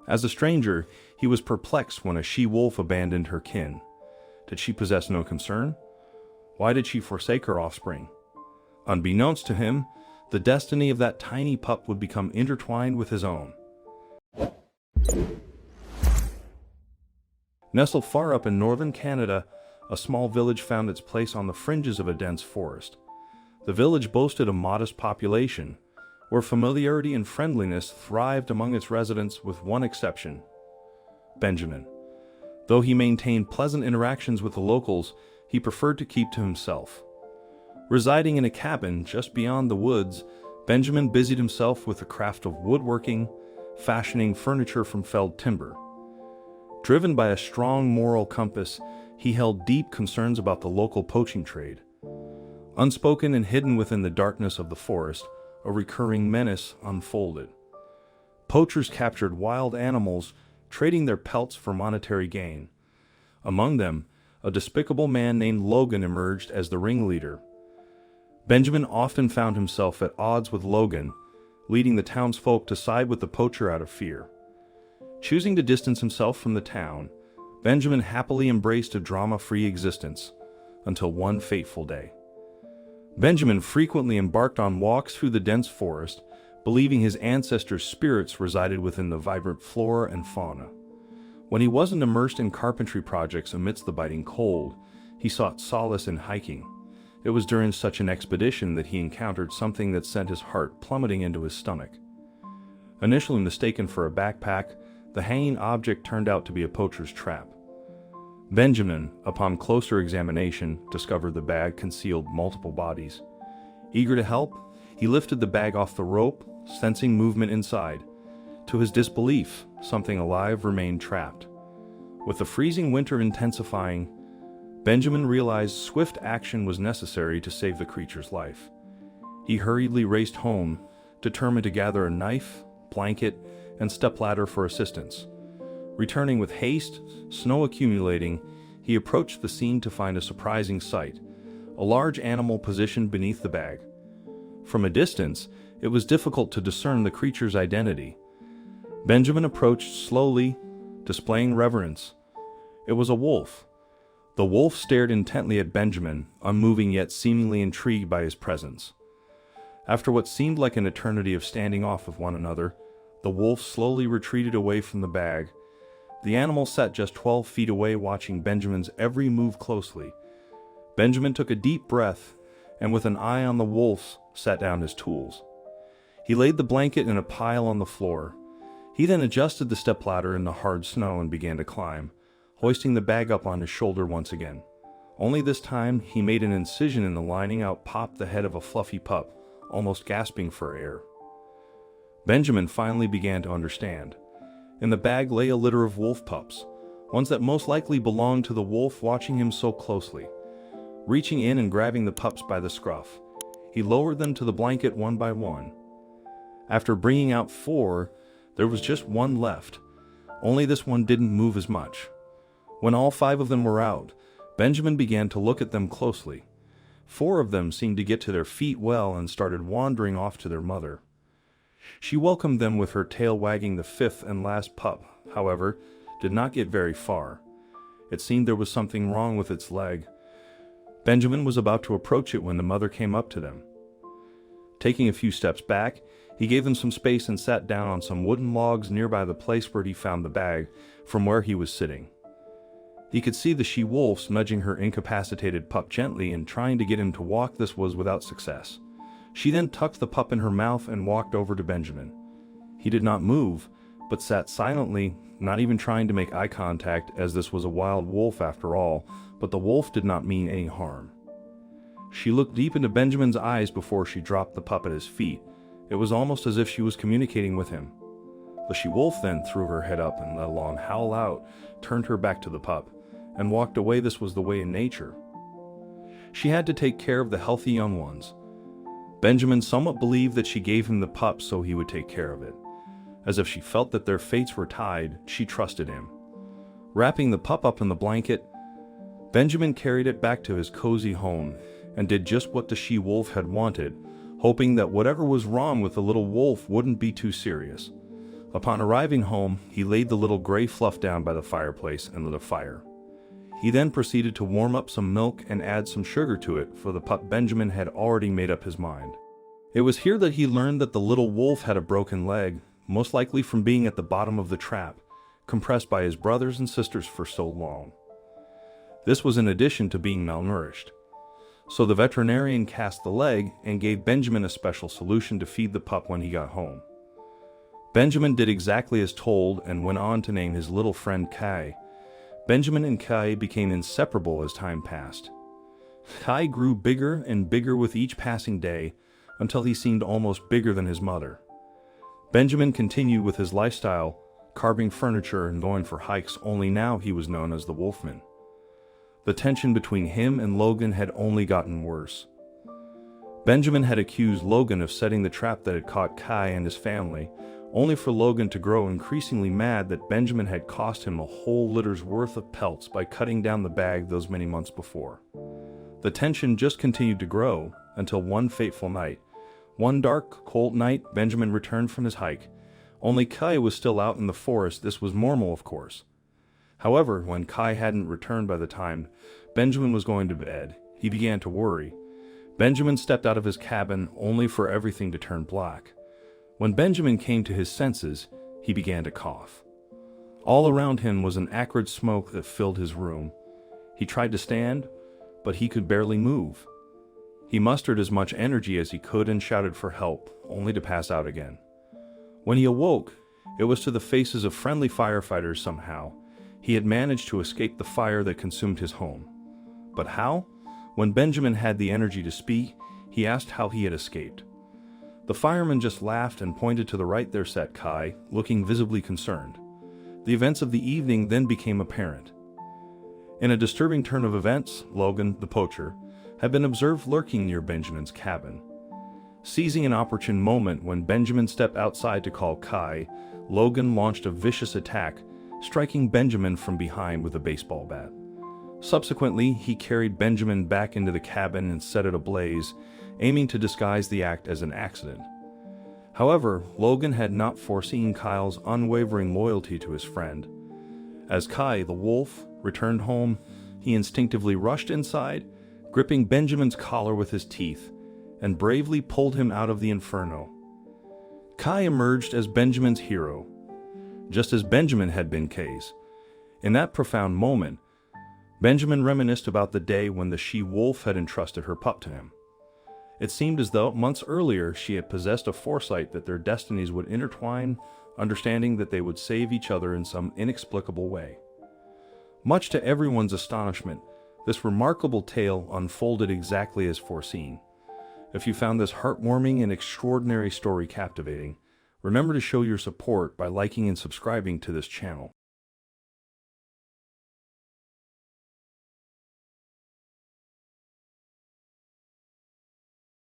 As a stranger, he was perplexed when a she-wolf abandoned her kin. Did she possess no concern? Why did she forsake her offspring? Unbeknownst to him, the destiny of that tiny pup would become intertwined with his own. Nestled far up in northern Canada, a small village found its place on the fringes of a dense forest. The village boasted a modest population, where familiarity and friendliness thrived among its residents with one exception: Benjamin. Though he maintained pleasant interactions with the locals, he preferred to keep to himself. Residing in a cabin just beyond the woods, Benjamin busied himself with the craft of woodworking, fashioning furniture from felled timber. Driven by a strong moral compass, he held deep concerns about the local poaching trade. Unspoken and hidden within the darkness of the forest, a recurring menace unfolded. Poachers captured wild animals, trading their pelts for monetary gain. Among them, a despicable man named Logan emerged as the ringleader. Benjamin often found himself at odds with Logan, leading the townsfolk to side with the poacher out of fear. Choosing to distance himself from the town, Benjamin happily embraced a drama-free existence, until one fateful day. Benjamin frequently embarked on walks through the dense forest, believing his ancestors' spirits resided within the vibrant flora and fauna. When he wasn't immersed in carpentry projects amidst the biting cold, he sought solace in hiking. It was during such an expedition that he encountered something that sent his heart plummeting into his stomach. Initially mistaken for a backpack, the hanging object turned out to be a poacher's trap. Benjamin, upon closer examination, discovered the bag concealed multiple bodies. Eager to help, he lifted the bag off the rope, sensing movement inside. To his disbelief, something alive remained trapped. With the freezing winter intensifying, Benjamin realized swift action was necessary to save the creature's life. He hurriedly raced home, determined to gather a knife, blanket, and stepladder for assistance. Returning with haste, snow accumulating, he approached the scene to find a surprising sight: a large animal positioned beneath the bag. From a distance, it was difficult to discern the creature's identity. Benjamin approached slowly, displaying reverence. It was a wolf. The wolf stared intently at Benjamin, unmoving yet seemingly intrigued by his presence. After what seemed like an eternity of standing off with one another, the wolf slowly retreated away from the bag. The animal sat just 12 feet away, watching Benjamin's every move closely. Benjamin took a deep breath, and with an eye on the wolf, set down his tools. He laid the blanket in a pile on the floor. He then adjusted the stepladder in the hard snow and began to climb, hoisting the bag up on his shoulder once again. Only this time, he made an incision in the lining. Out popped the head of a fluffy pup, almost gasping for air. Benjamin finally began to understand. In the bag lay a litter of wolf pups, ones that most likely belonged to the wolf watching him so closely. Reaching in and grabbing the pups by the scruff, he lowered them to the blanket one by one. After bringing out 4, there was just one left. Only this one didn't move as much. When all 5 of them were out, Benjamin began to look at them closely. 4 of them seemed to get to their feet well and started wandering off to their mother. She welcomed them with her tail wagging. The 5th and last pup, however, did not get very far. It seemed there was something wrong with its leg. Benjamin was about to approach it when the mother came up to them. Taking a few steps back, he gave them some space and sat down on some wooden logs nearby the place where he found the bag, from where he was sitting. He could see the she-wolf nudging her incapacitated pup gently and trying to get him to walk. This was without success. She then tucked the pup in her mouth and walked over to Benjamin. He did not move, but sat silently, not even trying to make eye contact, as this was a wild wolf after all, but the wolf did not mean any harm. She looked deep into Benjamin's eyes before she dropped the pup at his feet. It was almost as if she was communicating with him. The she-wolf then threw her head up and let a long howl out, turned her back to the pup, and walked away. This was the way in nature. She had to take care of the healthy young ones. Benjamin somewhat believed that she gave him the pup so he would take care of it. As if she felt that their fates were tied, she trusted him. Wrapping the pup up in the blanket, Benjamin carried it back to his cozy home and did just what the she-wolf had wanted, hoping that whatever was wrong with the little wolf wouldn't be too serious. Upon arriving home, he laid the little gray fluff down by the fireplace and lit a fire. He then proceeded to warm up some milk and add some sugar to it, for the pup Benjamin had already made up his mind. It was here that he learned that the little wolf had a broken leg, most likely from being at the bottom of the trap, compressed by his brothers and sisters for so long. This was in addition to being malnourished. So the veterinarian cast the leg and gave Benjamin a special solution to feed the pup when he got home. Benjamin did exactly as told and went on to name his little friend Kai. Benjamin and Kai became inseparable as time passed. Kai grew bigger and bigger with each passing day until he seemed almost bigger than his mother. Benjamin continued with his lifestyle, carving furniture and going for hikes, only now he was known as the Wolfman. The tension between him and Logan had only gotten worse. Benjamin had accused Logan of setting the trap that had caught Kai and his family, only for Logan to grow increasingly mad that Benjamin had cost him a whole litter's worth of pelts by cutting down the bag those many months before. The tension just continued to grow until one fateful night. One dark, cold night, Benjamin returned from his hike. Only Kai was still out in the forest. This was normal, of course. However, when Kai hadn't returned by the time Benjamin was going to bed, he began to worry. Benjamin stepped out of his cabin only for everything to turn black. When Benjamin came to his senses, he began to cough. All around him was an acrid smoke that filled his room. He tried to stand, but he could barely move. He mustered as much energy as he could and shouted for help, only to pass out again. When he awoke, it was to the faces of friendly firefighters somehow. He had managed to escape the fire that consumed his home. But how? When Benjamin had the energy to speak, he asked how he had escaped. The fireman just laughed and pointed to the right. There sat Kai, looking visibly concerned. The events of the evening then became apparent. In a disturbing turn of events, Logan, the poacher, had been observed lurking near Benjamin's cabin. Seizing an opportune moment when Benjamin stepped outside to call Kai, Logan launched a vicious attack, striking Benjamin from behind with a baseball bat. Subsequently, he carried Benjamin back into the cabin and set it ablaze, aiming to disguise the act as an accident. However, Logan had not foreseen Kyle's unwavering loyalty to his friend. As Kai, the wolf, returned home, he instinctively rushed inside, gripping Benjamin's collar with his teeth, and bravely pulled him out of the inferno. Kai emerged as Benjamin's hero, just as Benjamin had been Kay's. In that profound moment, Benjamin reminisced about the day when the she-wolf had entrusted her pup to him. It seemed as though months earlier she had possessed a foresight that their destinies would intertwine, understanding that they would save each other in some inexplicable way. Much to everyone's astonishment, this remarkable tale unfolded exactly as foreseen. If you found this heartwarming and extraordinary story captivating, remember to show your support by liking and subscribing to this channel.